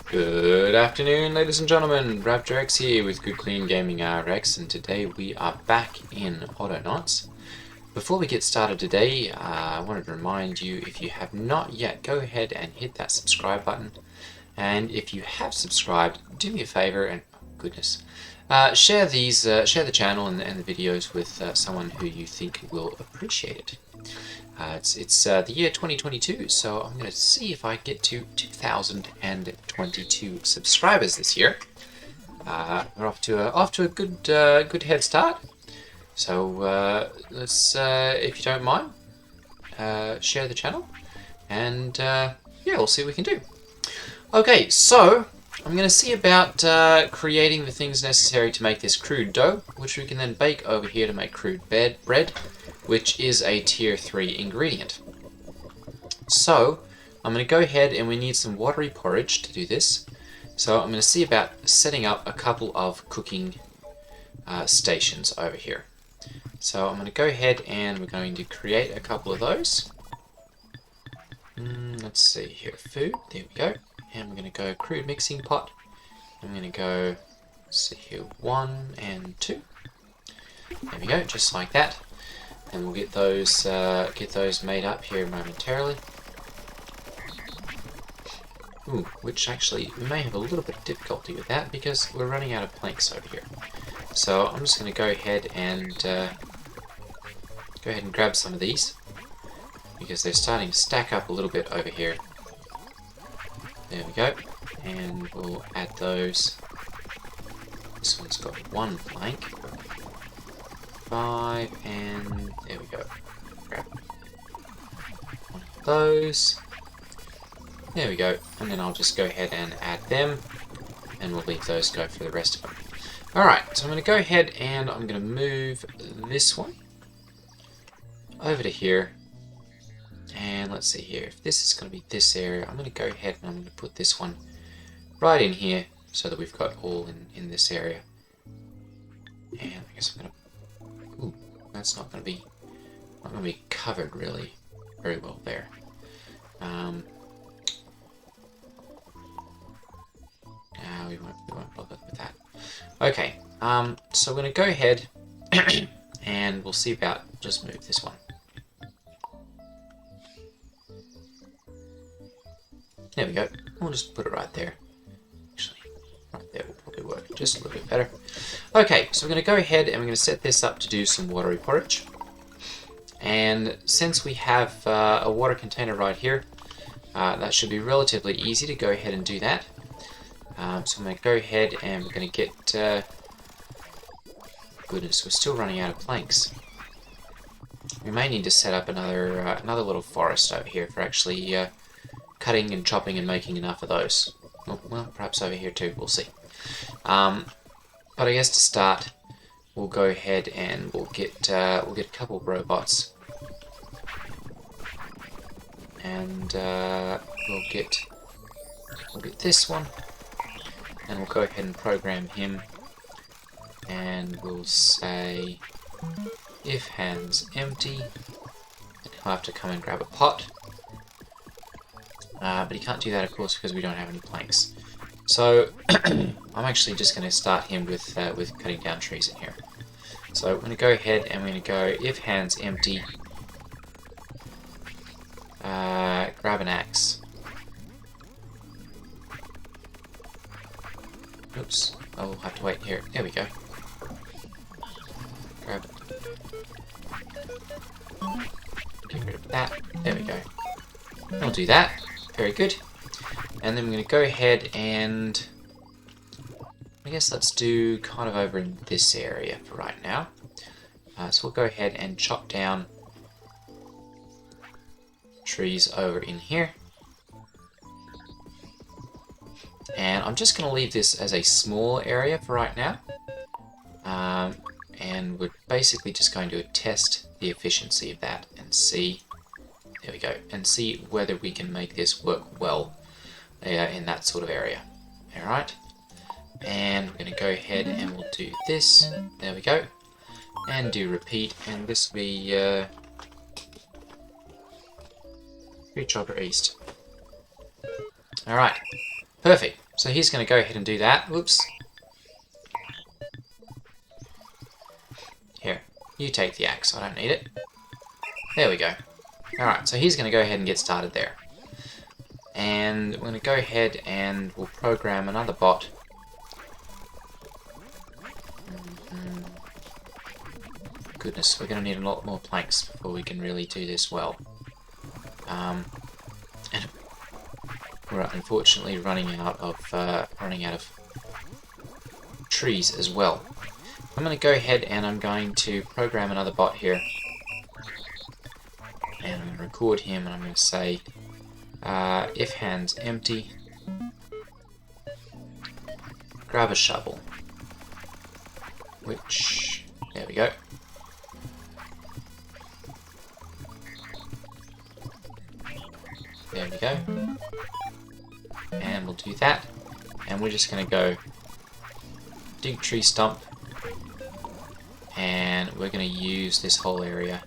Good afternoon, ladies and gentlemen. Raptor X here with Good Clean Gaming RX, and today we are back in Autonauts. Before we get started today, I wanted to remind you, if you have not yet, go ahead and hit that subscribe button. And if you have subscribed, do me a favor and share the channel and the videos with someone who you think will appreciate it. It's the year 2022, so I'm going to see if I get to 2,022 subscribers this year. We're off to a good head start. So let's, if you don't mind, share the channel, and yeah, we'll see what we can do. Okay, so I'm going to see about creating the things necessary to make this crude dough, which we can then bake over here to make crude bread, which is a tier 3 ingredient. So I'm going to go ahead, and we need some watery porridge to do this. So I'm going to see about setting up a couple of cooking stations over here. So I'm going to go ahead and we're going to create a couple of those. Let's see here, food, there we go. And we're going to go crude mixing pot. I'm going to go, let's see here, 1 and 2. There we go, just like that. And we'll get those made up here momentarily. Ooh, which actually we may have a little bit of difficulty with that because we're running out of planks over here. So I'm just going to go ahead and grab some of these because they're starting to stack up a little bit over here. There we go, and we'll add those. This one's got 1 plank. 5, and there we go. Grab one of those. There we go, and then I'll just go ahead and add them, and we'll leave those go for the rest of them. Alright, so I'm going to go ahead and I'm going to move this one over to here. And let's see here, if this is going to be this area, I'm going to go ahead and I'm going to put this one right in here so that we've got all in this area. And I guess I'm going to, ooh, that's not going to be covered really very well there. We won't bother with that. Okay, so we're going to go ahead and we'll see about just move this one. There we go. We'll just put it right there. Actually, right there will probably work just a little bit better. Okay, so we're going to go ahead and we're going to set this up to do some watery porridge. And since we have a water container right here, that should be relatively easy to go ahead and do that. So I'm going to go ahead and we're going to get... goodness, we're still running out of planks. We may need to set up another little forest over here for actually... cutting and chopping and making enough of those. Well, perhaps over here too, we'll see. But I guess to start, we'll go ahead and we'll get a couple of robots, and we'll get this one, and we'll go ahead and program him, and we'll say if hands empty, and he'll have to come and grab a pot. But he can't do that, of course, because we don't have any planks. So I'm actually just going to start him with cutting down trees in here. So I'm going to go ahead and we're going to go if hands empty, grab an axe. Oops, I'll have to wait here. There we go. Grab it. Get rid of that. There we go. I'll do that. Very good. And then we're going to go ahead and I guess let's do kind of over in this area for right now. So we'll go ahead and chop down trees over in here. And I'm just going to leave this as a small area for right now. And we're basically just going to test the efficiency of that and see. There we go, and see whether we can make this work well in that sort of area. Alright, and we're going to go ahead and we'll do this. There we go, and do repeat, and this will be Chopper East. Alright, perfect. So he's going to go ahead and do that. Whoops. Here, you take the axe. I don't need it. There we go. Alright, so he's going to go ahead and get started there. And we're going to go ahead and we'll program another bot. Goodness, we're going to need a lot more planks before we can really do this well. And we're unfortunately running out of trees as well. I'm going to go ahead and I'm going to program another bot here. And I'm going to record him and I'm going to say if hands empty, grab a shovel. Which, there we go. There we go. And we'll do that. And we're just going to go dig tree stump. And we're going to use this whole area.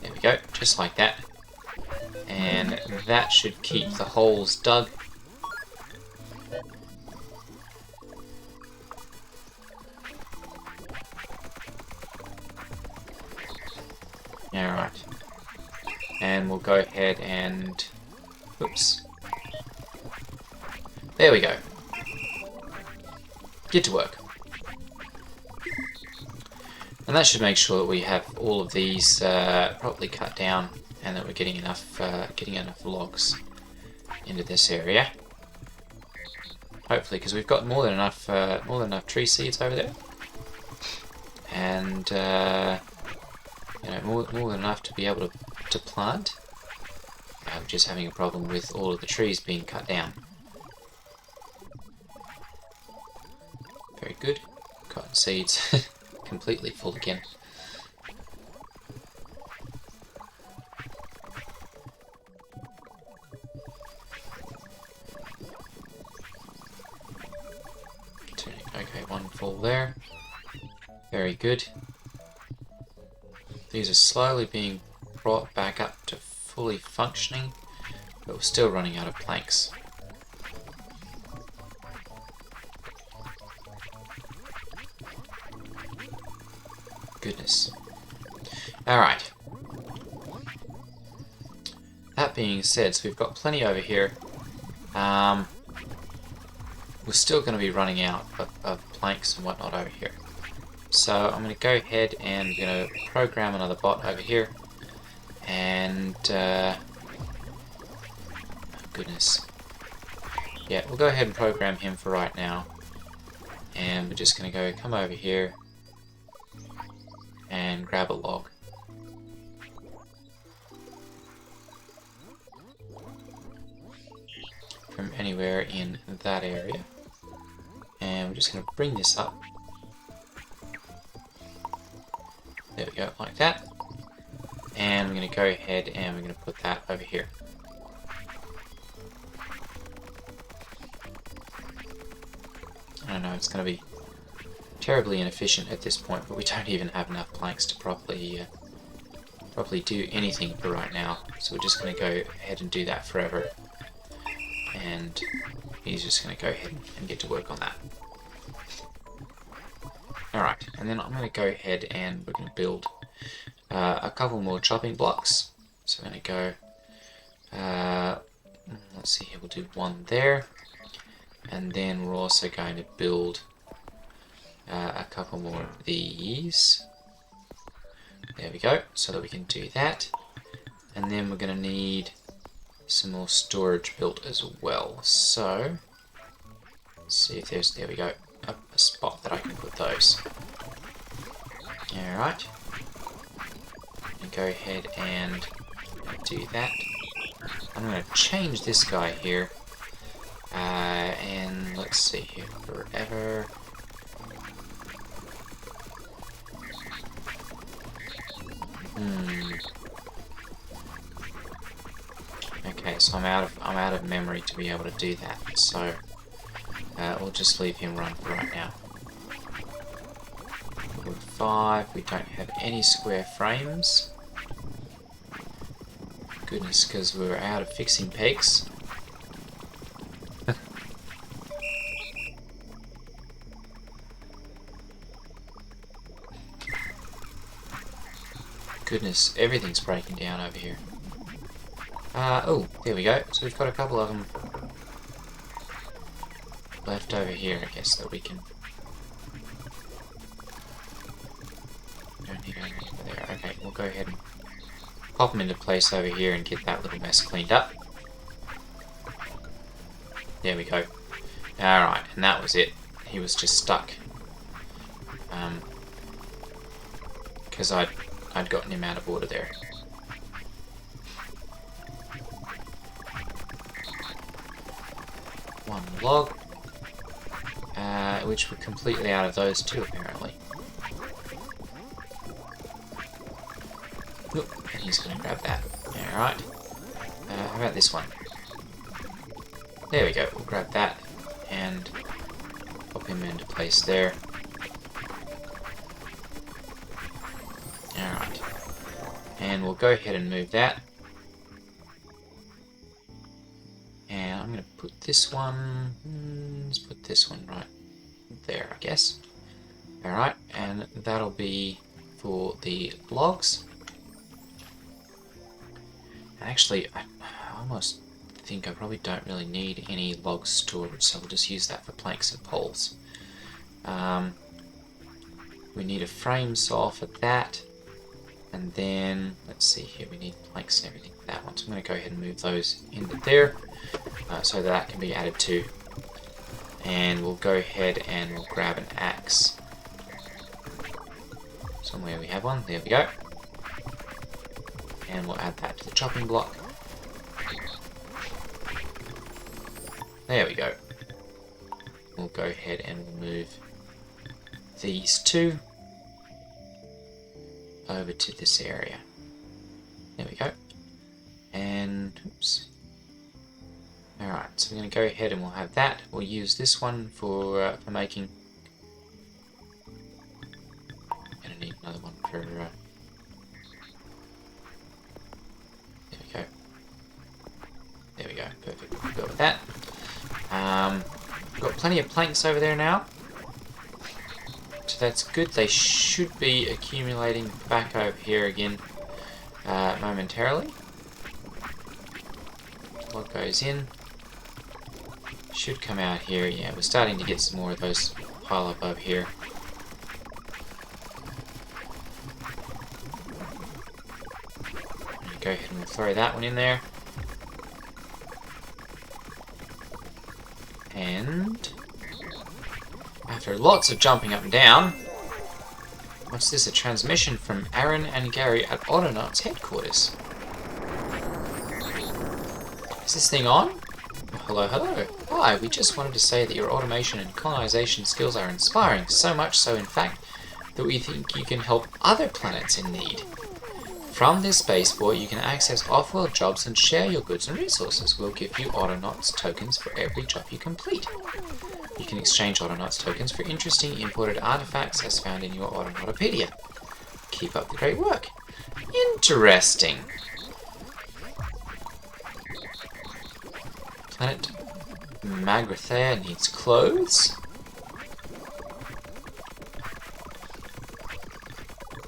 There we go, just like that. And that should keep the holes dug. Alright. And we'll go ahead and... Oops. There we go. Get to work. And that should make sure that we have all of these properly cut down and that we're getting enough logs into this area. Hopefully, because we've got more than enough tree seeds over there, and you know, more than enough to be able to plant. We're just having a problem with all of the trees being cut down. Very good. Cotton seeds completely full again. Okay, one full there. Very good. These are slowly being brought back up to fully functioning, but we're still running out of planks. Goodness. Alright. That being said, so we've got plenty over here. We're still going to be running out of planks and whatnot over here. So I'm going to go ahead and I'm going to program another bot over here. And, oh goodness. Yeah, we'll go ahead and program him for right now. And we're just going to go come over here and grab a log. From anywhere in that area. And we're just going to bring this up. There we go, like that. And we're going to go ahead and we're going to put that over here. I don't know, it's going to be terribly inefficient at this point, but we don't even have enough planks to properly do anything for right now. So we're just going to go ahead and do that forever. And he's just going to go ahead and get to work on that. Alright, and then I'm going to go ahead and we're going to build a couple more chopping blocks. So I'm going to go, let's see here, we'll do one there. And then we're also going to build a couple more of these. There we go, so that we can do that. And then we're going to need some more storage built as well. So, let's see if there's, there we go, a spot that I can put those. Alright. Go ahead and do that. I'm going to change this guy here. And let's see here, forever. Okay, so I'm out of memory to be able to do that. So we'll just leave him run for right now. Wood 5. We don't have any square frames. goodness, because we were out of fixing pegs. Goodness, everything's breaking down over here. Oh, there we go. So we've got a couple of them left over here, I guess, that we can... Don't need anything over there. Okay, we'll go ahead and pop them into place over here and get that little mess cleaned up. There we go. Alright, and that was it. He was just stuck. Because I'd gotten him out of order there. One log. Which we're completely out of those too, apparently. Oop, and he's going to grab that. Alright. How about this one? There we go. We'll grab that and pop him into place there. Alright. And we'll go ahead and move that. And I'm going to put this one... let's put this one right there, I guess. Alright, and that'll be for the logs. Actually, I almost think I probably don't really need any log storage, so we'll just use that for planks and poles. We need a frame saw for that, and then, let's see here, we need planks and everything for that one, so I'm going to go ahead and move those into there, so that can be added to. And we'll go ahead and we'll grab an axe. Somewhere we have one, there we go. And we'll add that to the chopping block. There we go. We'll go ahead and we'll move these two over to this area. There we go. And, oops. Alright, so we're going to go ahead and we'll have that. We'll use this one for making... Going to need another one for... There we go. There we go, perfect. We'll go with that. We've got plenty of planks over there now. So that's good. They should be accumulating back over here again momentarily. What goes in? Should come out here. Yeah, we're starting to get some more of those pile up over here. Go ahead and we'll throw that one in there. And after lots of jumping up and down, what's this? A transmission from Aaron and Gary at Autonauts headquarters. Is this thing on? Hello, hello. Hi, we just wanted to say that your automation and colonization skills are inspiring, so much so in fact that we think you can help other planets in need. From this spaceport, you can access off-world jobs and share your goods and resources. We'll give you Autonauts tokens for every job you complete. You can exchange Autonauts tokens for interesting imported artifacts as found in your Autonautipedia. Keep up the great work. Interesting. Planet Magrathea needs clothes.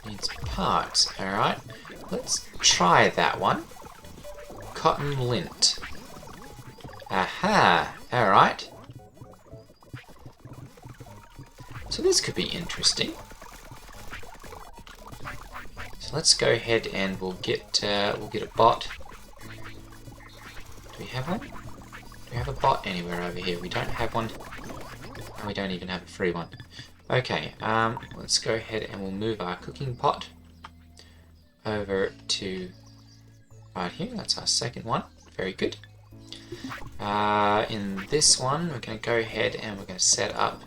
Needs parts, alright. Let's try that one. Cotton lint. Aha, alright. So this could be interesting. So let's go ahead and we'll get a bot. Do we have one? Do we have a bot anywhere over here? We don't have one. And we don't even have a free one. Okay, let's go ahead and we'll move our cooking pot over to right here. That's our second one. Very good. In this one, we're going to go ahead and we're going to set up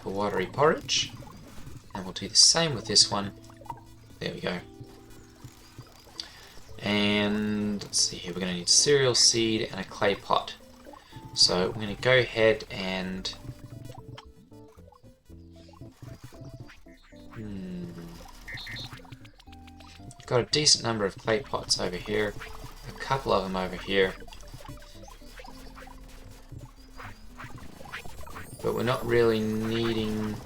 a watery porridge, and we'll do the same with this one. There we go. And let's see here, we're going to need cereal seed and a clay pot. So we're going to go ahead and Got a decent number of clay pots over here. A couple of them over here. But we're not really needing...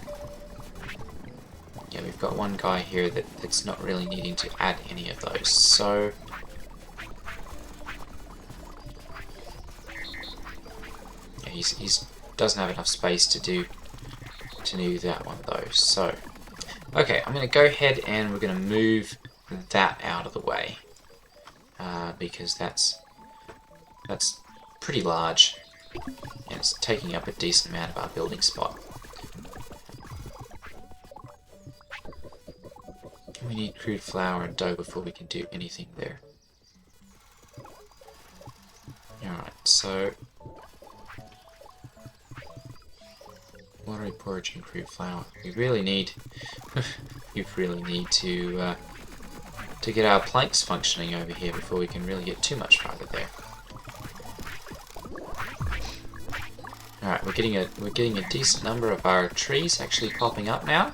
Yeah, we've got one guy here that's not really needing to add any of those, so... Yeah, he's doesn't have enough space to do that one though, so... Okay, I'm going to go ahead and we're going to move that out of the way. Because that's pretty large. And it's taking up a decent amount of our building spot. We need crude flour and dough before we can do anything there. Alright, so... watery porridge and crude flour. We really need... to get our planks functioning over here before we can really get too much farther there. Alright, we're getting a decent number of our trees actually popping up now,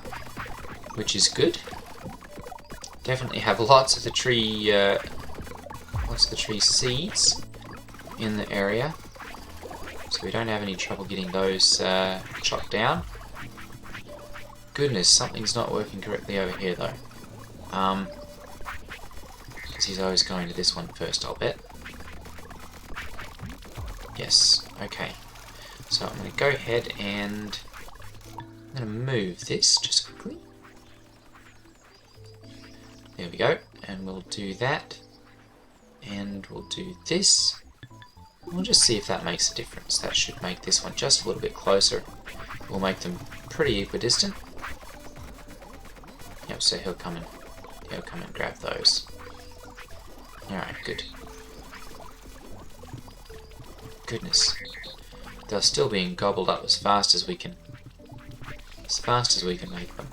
which is good. Definitely have lots of the tree seeds in the area, so we don't have any trouble getting those chopped down. Goodness, something's not working correctly over here though. Because he's always going to this one first, I'll bet. Yes, okay. So I'm going to go ahead and I'm going to move this just quickly. There we go, and we'll do that, and we'll do this. We'll just see if that makes a difference. That should make this one just a little bit closer. We'll make them pretty equidistant. Yep, so he'll come and grab those. Alright, good. Goodness. They're still being gobbled up as fast as we can make them.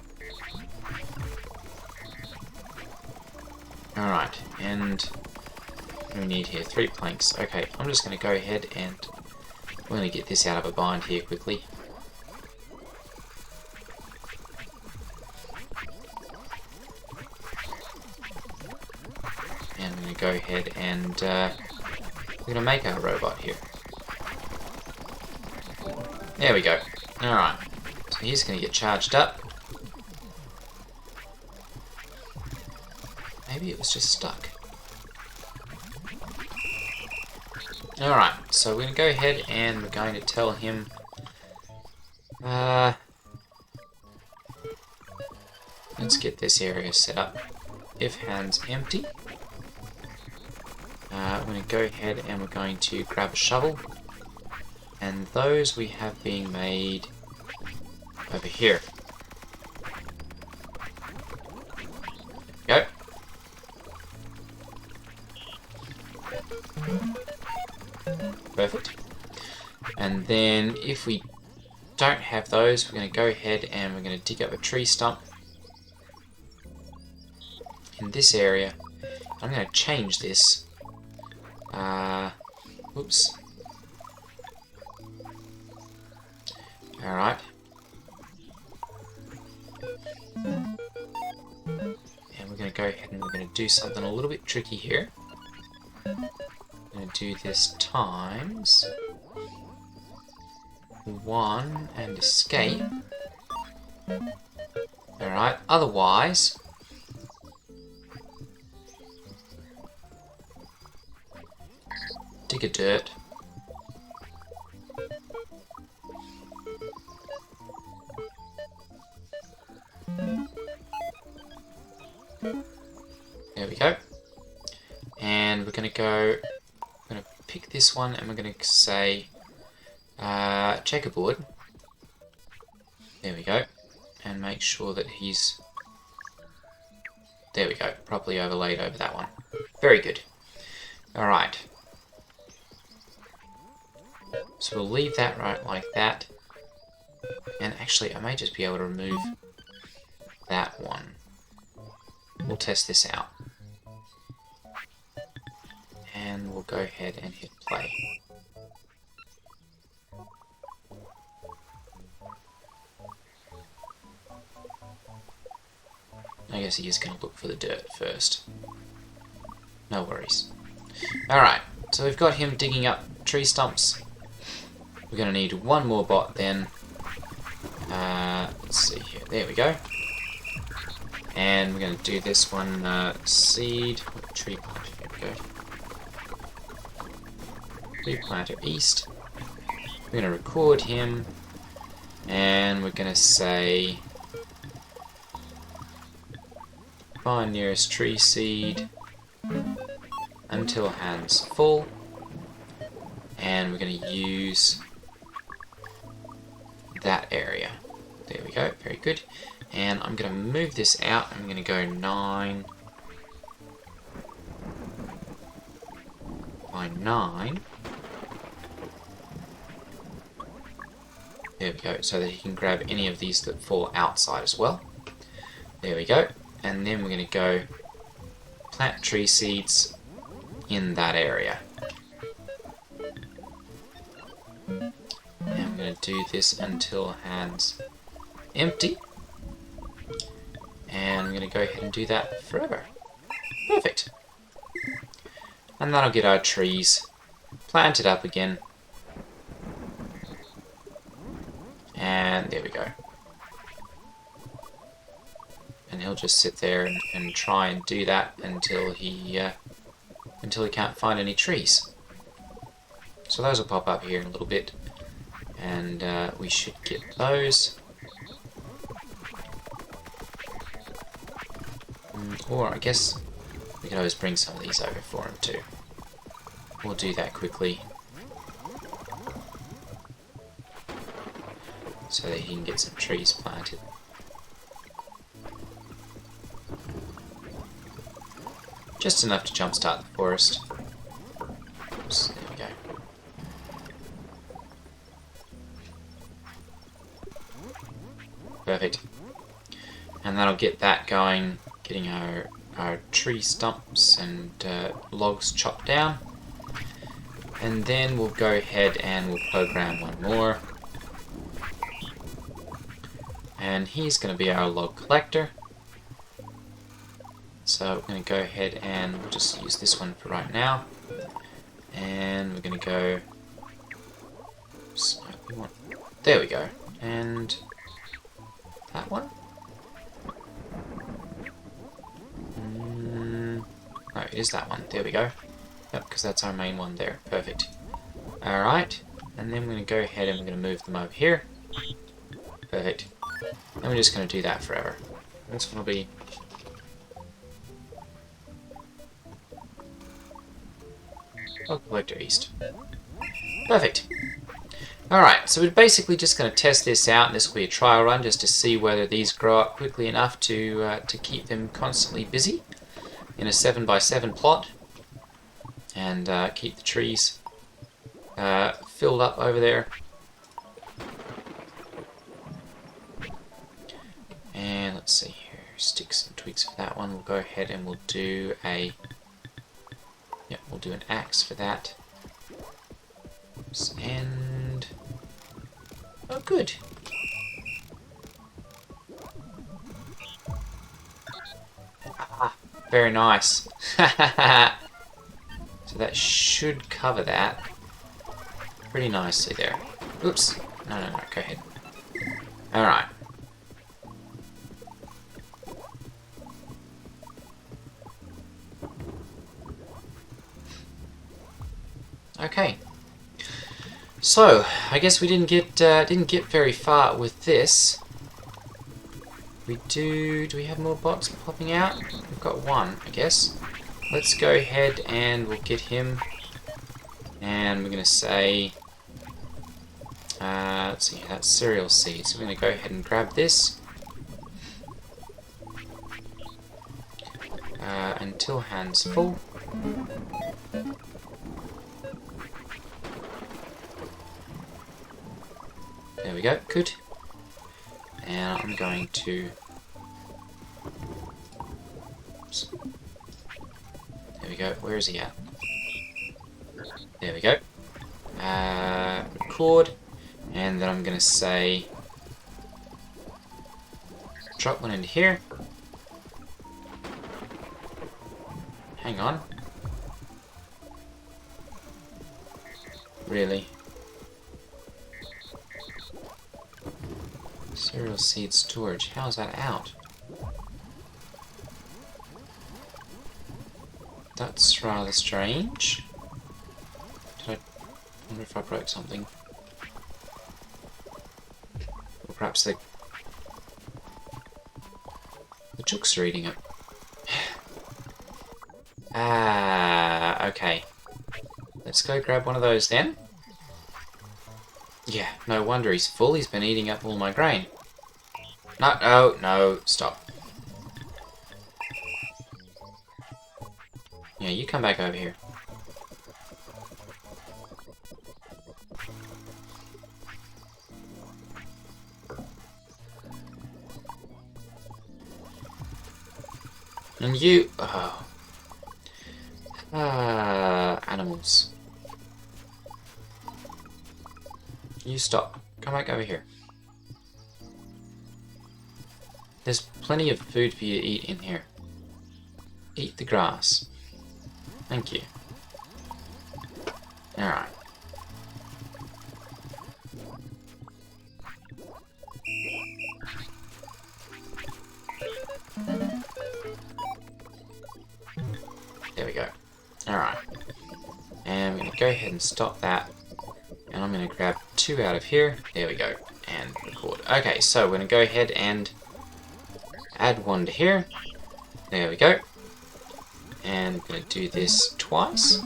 Alright, and what do we need here? 3 planks. Okay, I'm just going to go ahead and we're going to get this out of a bind here quickly. And I'm going to go ahead and we're going to make our robot here. There we go. Alright, so he's going to get charged up. Maybe it was just stuck. Alright, so we're going to go ahead and we're going to tell him... let's get this area set up. If hands empty. We're going to go ahead and we're going to grab a shovel. And those we have being made over here. Go. Perfect. And then if we don't have those, we're going to go ahead and we're going to dig up a tree stump in this area. I'm going to change this. Oops. Alright. And we're going to go ahead and we're going to do something a little bit tricky here. I'm going to do this times 1 and escape. Alright, otherwise... dig a dirt. There we go. And we're going to go, we're going to pick this one and we're going to say checkerboard. There we go. And make sure that he's, there we go, properly overlaid over that one. Very good. Alright. So we'll leave that right like that. And actually, I may just be able to remove that one. We'll test this out. And we'll go ahead and hit play. I guess he is going to look for the dirt first. No worries. Alright, so we've got him digging up tree stumps. We're going to need one more bot then. Let's see here. There we go. And we're going to do this one seed. Tree planter. Here we go. Tree planter east. We're going to record him. And we're going to say find nearest tree seed until hands full. And we're going to use that area. There we go, very good. And I'm going to move this out. I'm going to go 9 by 9. There we go, so that he can grab any of these that fall outside as well. There we go. And then we're going to go plant tree seeds in that area. And I'm going to do this until hands empty. And I'm going to go ahead and do that forever. Perfect. And that'll get our trees planted up again. And there we go. And he'll just sit there and try and do that until he can't find any trees. So those will pop up here in a little bit, and we should get those. Or I guess we could always bring some of these over for him too. We'll do that quickly, so that he can get some trees planted. Just enough to jumpstart the forest. Oops, there we go. Perfect. And that'll get that going, getting our tree stumps and logs chopped down. And then we'll go ahead and we'll program one more. And he's going to be our log collector. So we're going to go ahead and we'll just use this one for right now. And we're going to go... There we go. And that one? No, it is that one. There we go. Yep, because that's our main one there. Perfect. Alright. And then we're going to go ahead and we're going to move them over here. Perfect. And we're just going to do that forever. This one will be... Log collector east. Perfect. Alright, so we're basically just going to test this out, and this will be a trial run just to see whether these grow up quickly enough to keep them constantly busy in a 7x7 plot, and keep the trees filled up over there. And let's see here, sticks and twigs for that one. We'll go ahead and we'll do a... Yep, we'll do an axe for that. Oops, and... Oh, good. Ah, very nice. So that should cover that pretty nicely there. Oops. No, go ahead. Alright. Okay, so I guess we didn't get very far with this. Do we have more bots popping out? We've got one, I guess. Let's go ahead and we'll get him, and we're gonna say, let's see, that's cereal seeds. So we're gonna go ahead and grab this until hands full. There we go, good. And I'm going to... Oops. There we go, where is he at? There we go. Record. And then I'm going to say... Drop one into here. Hang on. Really? Cereal seed storage. How's that out? That's rather strange. I wonder if I broke something. Or perhaps the chooks are eating it. Ah, okay. Let's go grab one of those then. Yeah, no wonder he's full. He's been eating up all my grain. No, no, no, stop. Yeah, you come back over here. And you... Oh. Animals. You stop. Come back over here. There's plenty of food for you to eat in here. Eat the grass. Thank you. Alright. There we go. Alright. And I'm going to go ahead and stop that. And I'm going to grab 2 out of here. There we go. And record. Okay, so we're going to go ahead and add 1 to here. There we go. And I'm going to do this twice.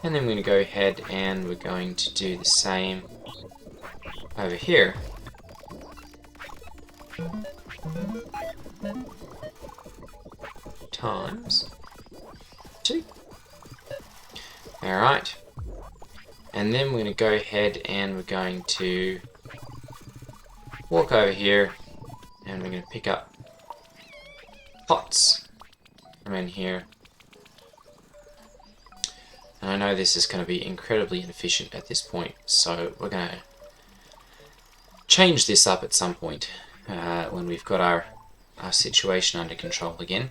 And then we're going to go ahead and we're going to do the same over here. Times 2. Alright. And then we're going to go ahead and we're going to walk over here and we're going to pick up pots from in here. And I know this is going to be incredibly inefficient at this point, so we're going to change this up at some point when we've got our situation under control again.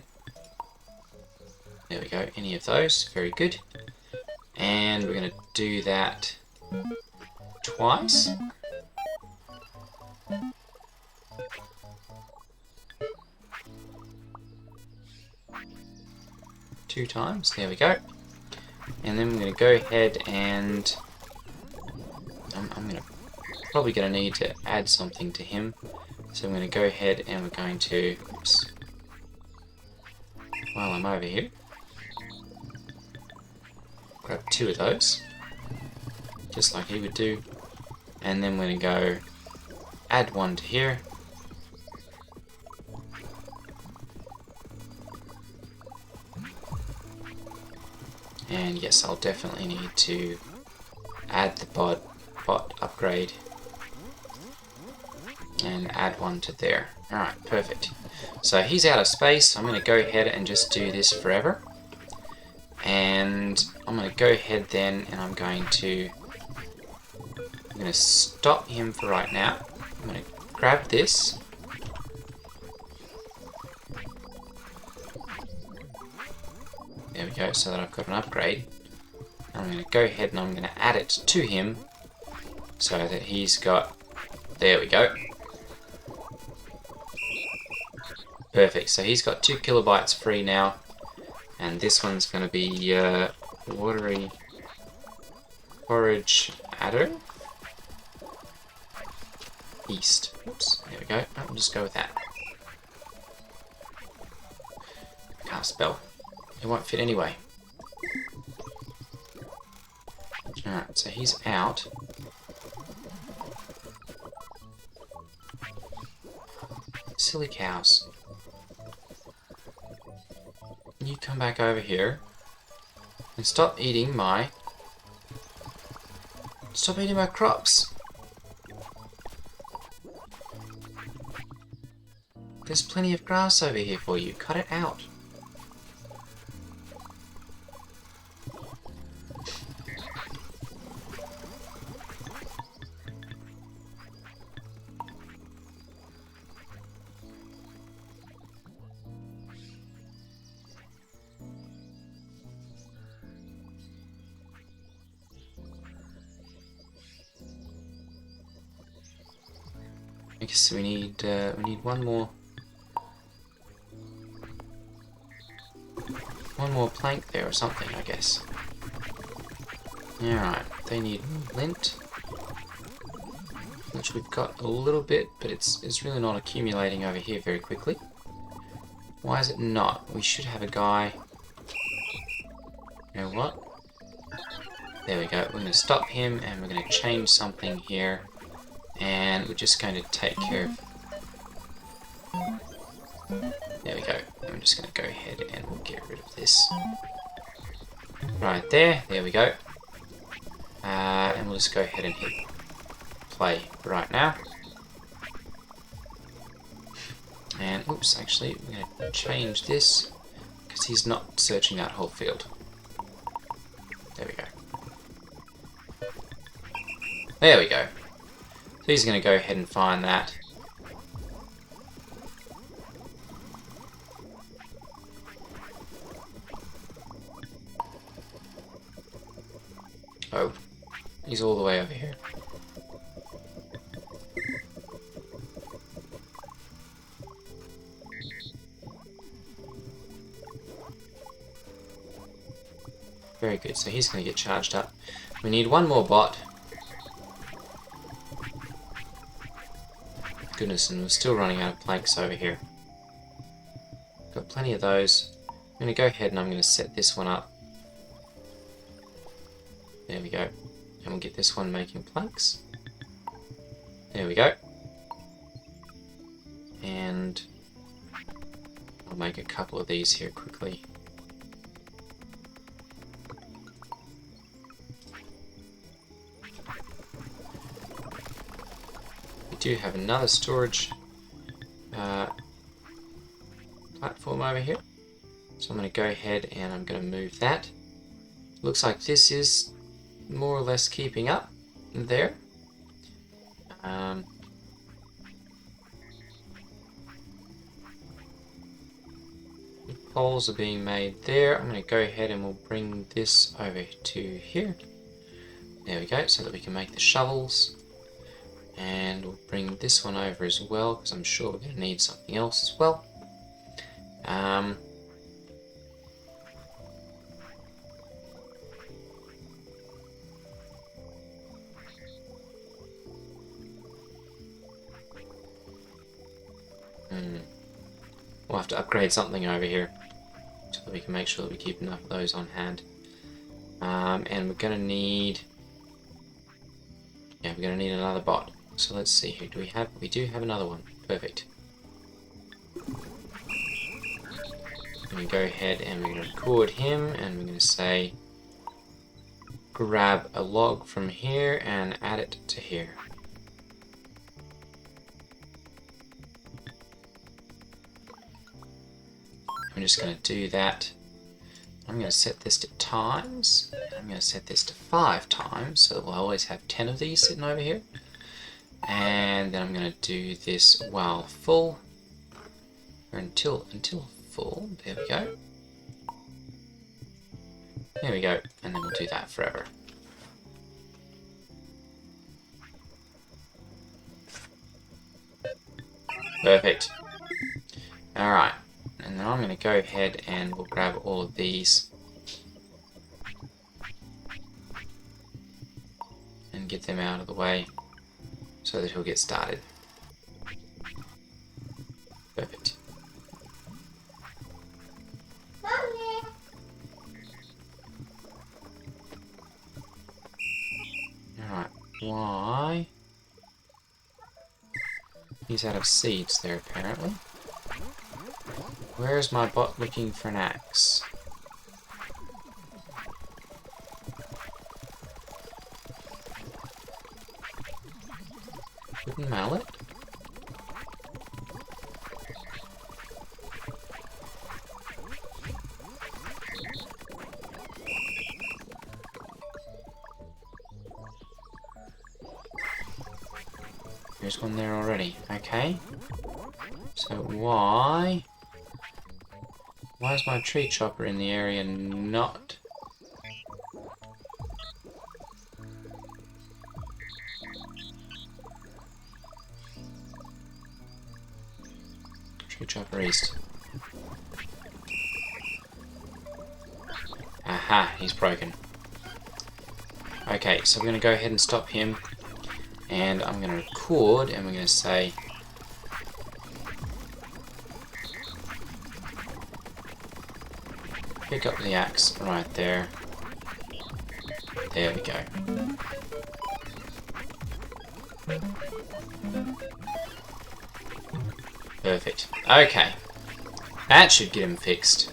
There we go, any of those, very good. And we're going to do that twice. Two times, there we go. And then we're going to go ahead and I'm probably going to need to add something to him. So I'm going to go ahead and we're going to, oops, while I'm over here, grab 2 of those, just like he would do. And then we're going to go add 1 to here. And yes, I'll definitely need to add the bot upgrade and add 1 to there. Alright, perfect. So he's out of space. I'm going to go ahead and just do this forever. And I'm going to go ahead then and I'm going to stop him for right now. I'm going to grab this. There we go, so that I've got an upgrade. I'm going to go ahead and I'm going to add it to him so that he's got, there we go. Perfect, so he's got 2 kilobytes free now, and this one's going to be watery forage adder east. Oops, there we go. We'll just go with that. Can't spell. It won't fit anyway. Alright, so he's out. Silly cows. You come back over here and stop eating my crops. There's plenty of grass over here for you. Cut it out. I guess we need one more plank there or something, I guess. Alright, they need lint, which we've got a little bit, but it's really not accumulating over here very quickly. Why is it not? We should have a guy. You know what? There we go. We're going to stop him and we're going to change something here. And we're just going to take care of... There we go. I'm just going to go ahead and we'll get rid of this. Right there. There we go. And we'll just go ahead and hit play right now. And, oops, actually, we're going to change this because he's not searching that whole field. There we go. There we go. So he's going to go ahead and find that. Oh, he's all the way over here. Very good, so he's going to get charged up. We need one more bot. Goodness, and we're still running out of planks over here. Got plenty of those. I'm going to go ahead and I'm going to set this one up. There we go. And we'll get this one making planks. There we go. And I'll make a couple of these here quickly. Do have another storage platform over here, so I'm going to go ahead and I'm going to move that. Looks like this is more or less keeping up there. Poles are being made there. I'm going to go ahead and we'll bring this over to here. There we go, so that we can make the shovels. And we'll bring this one over as well, because I'm sure we're going to need something else as well. We'll have to upgrade something over here, so that we can make sure that we keep enough of those on hand. And we're going to need... Yeah, we're going to need another bot. So let's see, who do we have? We do have another one. Perfect. I'm going to go ahead and we're going to record him, and we're going to say grab a log from here and add it to here. I'm just going to do that. I'm going to set this to times. I'm going to set this to 5 times, so that we'll always have 10 of these sitting over here. And then I'm going to do this while full, or until full. There we go. There we go, and then we'll do that forever. Perfect. Alright, and then I'm going to go ahead and we'll grab all of these and get them out of the way, so that he'll get started. Perfect. Alright, why? He's out of seeds there apparently. Where is my bot looking for an axe? Wooden mallet? There's one there already. Okay. So why is my tree chopper in the area not? Scooch upper east. Aha, he's broken. Okay, so we're going to go ahead and stop him. And I'm going to record, and we're going to say... Pick up the axe right there. There we go. Perfect. Okay. That should get him fixed.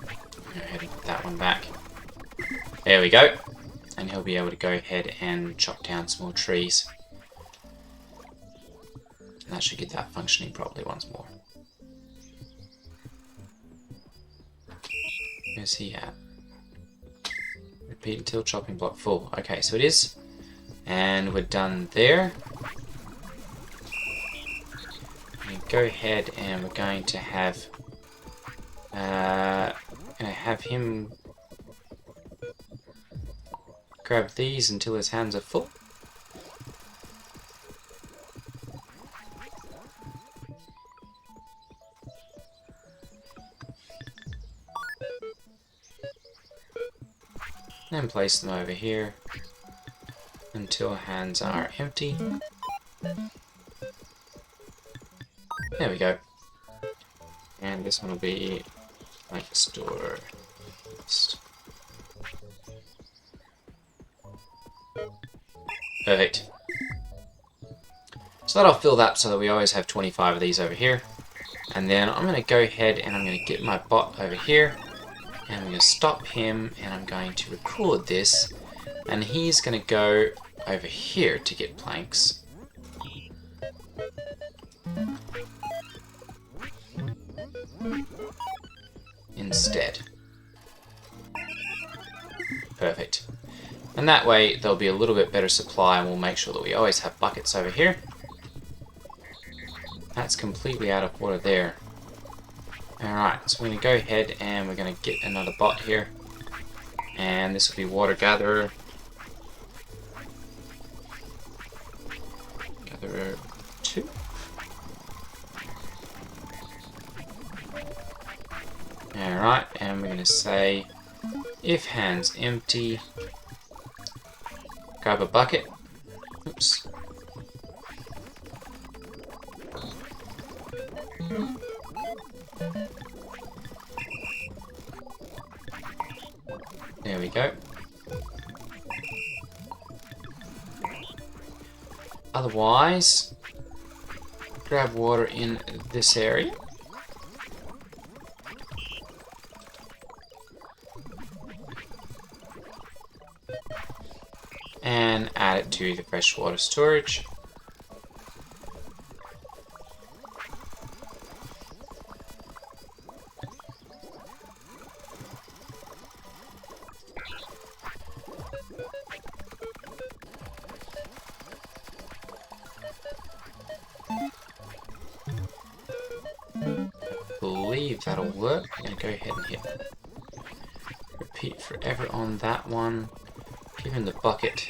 Go ahead and put that one back. There we go. And he'll be able to go ahead and chop down some more trees. And that should get that functioning properly once more. Where's he at? Repeat until chopping block full. Okay, so it is. And we're done there. And go ahead and we're going to have him grab these until his hands are full. And place them over here until hands are empty. There we go. And this one will be like a store. Perfect. So that'll fill that so that we always have 25 of these over here. And then I'm going to go ahead and I'm going to get my bot over here. And I'm going to stop him and I'm going to record this. And he's going to go over here to get planks. Instead. Perfect. And that way there'll be a little bit better supply and we'll make sure that we always have buckets over here. That's completely out of water there. Alright, so we're going to go ahead and we're going to get another bot here. And this will be water gatherer. Gatherer 2. Alright, and we're going to say if hands empty, grab a bucket. Oops. There we go. Otherwise, grab water in this area. And add it to the freshwater storage. I believe that'll work. I'm going to go ahead and hit repeat forever on that one. Give him the bucket.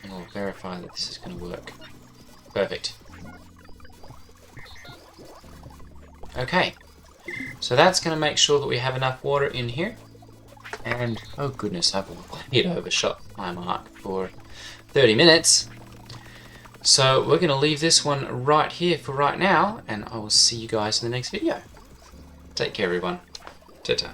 And I'll verify that this is going to work. Perfect. Okay. So that's going to make sure that we have enough water in here. And, oh goodness, I've way overshot my mark for 30 minutes. So we're going to leave this one right here for right now, and I will see you guys in the next video. Take care, everyone. Ta-ta.